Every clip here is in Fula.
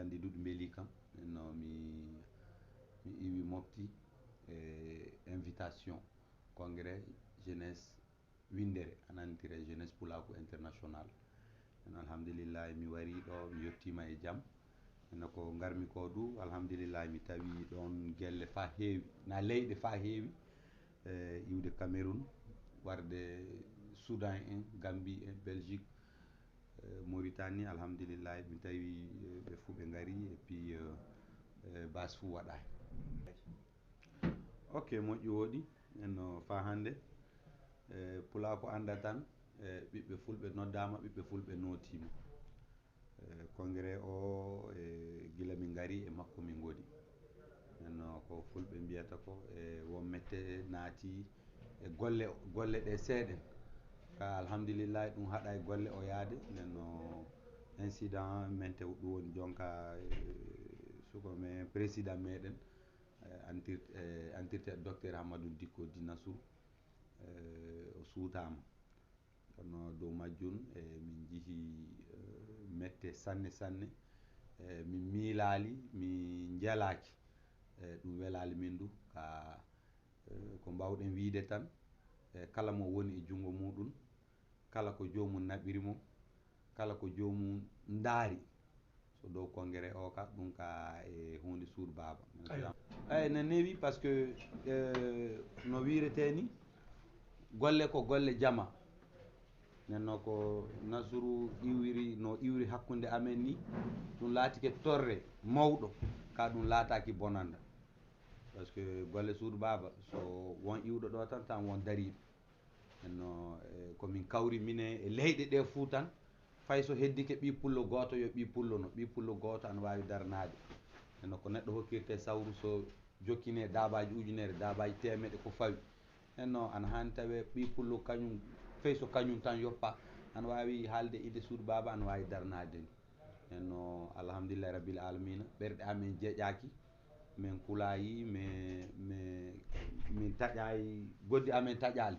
andi ɗuɗi beeli kam no mi iwi mofti invitation congrès jeunesse windere anantire jeunesse pulaku international alhamdulillah mi wari ɗo mi yettima e jaam eno ko garmi ko du alhamdulillah mi tawi ɗon guelle fa heewi na leyɗe fa heewi iwde Cameroun warde Soudan en Gambie en Belgique Mauritanie alhamdulillah mi tawi ɓe fuu ɓe gari et puis base fuu waɗani ok moƴƴi woɗi eno fa hande pulaku anda tan ɓiɓɓe fulɓe noddama ɓiɓɓe fulɓe notima congrès o guila min gari e makko min goni eno ko fulɓe mbiyata ko won mette naati e golle ɗe seeɗen ka alhamdulillah ɗum haɗa e golle o yaade nenno incident mente ɗum woni jonka sukomen président meɗen entirte docteur Hammadou Dicko Ty Nassour o suutama kono dow majjum min jeehi mette sanne sanne min miilali mi jeelaki ɗum welali min du ka ko mbawɗen wiide tan kala mo woni e jungo muɗum kala ko jomum naɓirimo kala ko jomum daari so dow congrès o ka ɗum ka e hunde suud baba eyyi ne newi par ce que no wireteni golle ko golle jama nenno ko Nassourou iwiri no iwri hakkude amen ni ɗum laatike torre mawɗo ka ɗum laataki bonanda par ce que golle suudu baba so won iwɗo ɗo tan tan won dariɗo nenno komin kawri mine e leyɗe ɗe fuu tan fay so heddike ɓi pullo goto yo ɓi pullo no ɓi pullo goto ana wawi darnade nenno ko neɗɗo hokkirte sawru so jokkine dabaji ujunere dabaji temedde ko fawi nenno ana hani tawe ɓi pullo kañum fay so kañum tan yoppa ana wawi haalde ide suudu baba ana wawi darnade nenno alhamdulillah rabbil alamina ɓerɗe amen jeeƴaki min kulayi min taƴayi goddi amen taƴali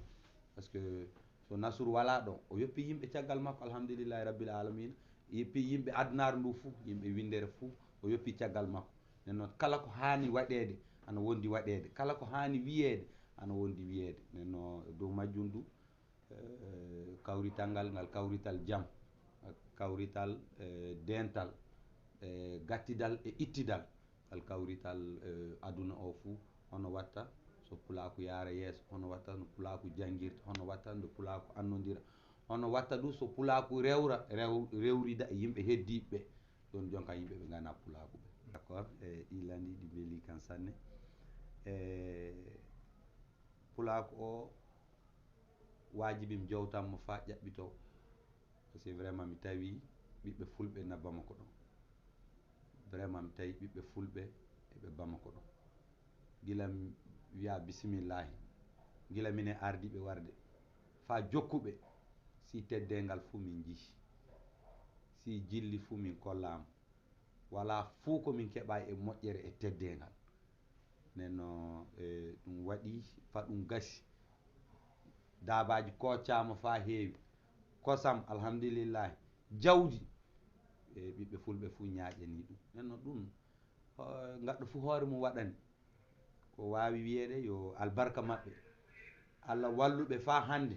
par ce que so Nassour wala ɗon o yoppi yimɓe caggal makko alhamdulillahi rabbil alamina yoppi yimɓe addunaru ndu foof yimɓe windere foof o yoppi caggal makko nden noon kala ko hani waɗede ana wondi waɗede kala ko hani wiyede ana wondi wiyede nenno dow majjum du kawrital ngal kawrital jaam kawrital dental gattidal e ittidal ngal kawrital aduna o fuu hono watta so pulaku yaara yeeso hono watta no pulaku jangguirta hono watta nde pulaku annodira hono watta du so pulaku rewrida e yimɓe heddiɓe ɗon jonka yimɓe ɓe gana pulaku ɓe d' accord ɗi landi ɗi beeli kan sanne pulaku o wajibi mi jowtanmo fa ƴaɓɓito par ce que vraiment mi tawi ɓiɓɓe fulɓe na Bamako ɗon vraiment mi tawi ɓiɓɓe fulɓe eɓe Bamako ɗon guila wiya bisimillahi guila mine ardiɓe warde fa jokkuɓe si teddengal fuu min jii si jilli fuu min kollama wala fuu komin keeɓa e moƴƴere e teddengal nenno ɗum waɗi fa ɗum gasi dabaji koccama fa heewi kosam alhamdulillahi jawdi ɓiɓɓe fulɓe fuu ñaƴani ɗum nenno ɗum gaɗɗo fuu hoore mum waɗani ko wawi wiyede yo albarka mabɓe Allah walluɓe fa hande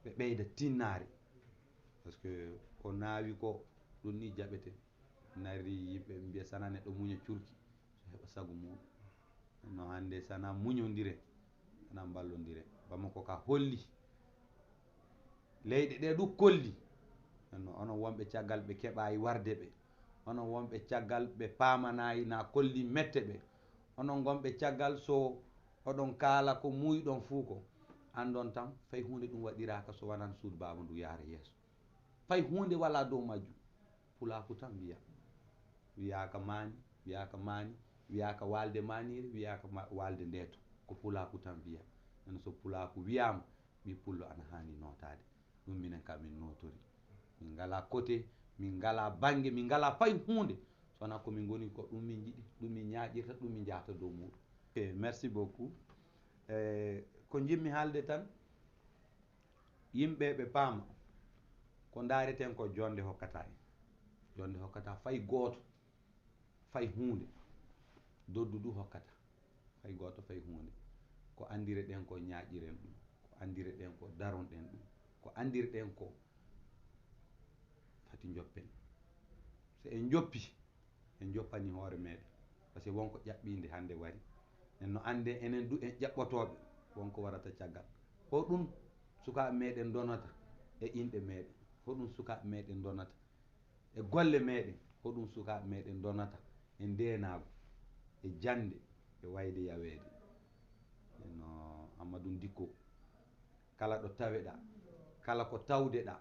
ɓe ɓeyda tinnare par ce que ko nawi ko ɗum ni jaɓete narri yimɓe mbiya sana neɗɗo muña curki so heeɓa saago muɗum no hande sana muñodire sana ballodire Bamako ka holli leyɗe ɗe ɗu kolli nenno onon wonɓe caggal ɓe keeɓayi warde ɓe onon wonɓe caggal ɓe pamanayi na kolli mette ɓe onon gonɓe caggal so oɗon kaala ko muyɗon fuu ko andon tan fay hunde ɗum waɗiraka so wonano suudu baba ndu yaara yeeso fay hunde wala dow majjum pulaku tan wiyaka mani wiyaka mani wiyaka walde manire wiyaka walde ndeeto ko pulaku tan wiya ene so pulaku wiyama ɓi pullo ana hani notade ɗum minen ka min notori min ngala côté min ngala banggue min ngala fay hunde sowona komin goni ko ɗum min jiiɗi ɗum min ñaƴirta ɗum min jahata dow muɗum ok merci beaucoup ko jimmi haalde tan yimɓe ɓe paama ko dareten ko jonde hokkata en jonde hokkata fay goto fay hunde doddu du hokkata hay goto fay hunde ko andire ɗen ko ñaaƴiren ɗum ko andire ɗen ko daron ɗen ɗum ko andire ɗen ko fati joppen so en joppi en joppani hoore meɗen par ce que wonko ƴaɓɓinde hande wari nenno ande enen du en ƴaɓɓotoɓe wonko warata caggal hoɗum sukaɓe meɗen donata e inɗe meɗen hoɗum sukaɓe meɗen donata e golle meɗen hoɗum sukaɓe meɗen donata e ndenago e jande e wayde yawede no Amadou Dicko kala ɗo taweɗa kala ko tawdeɗa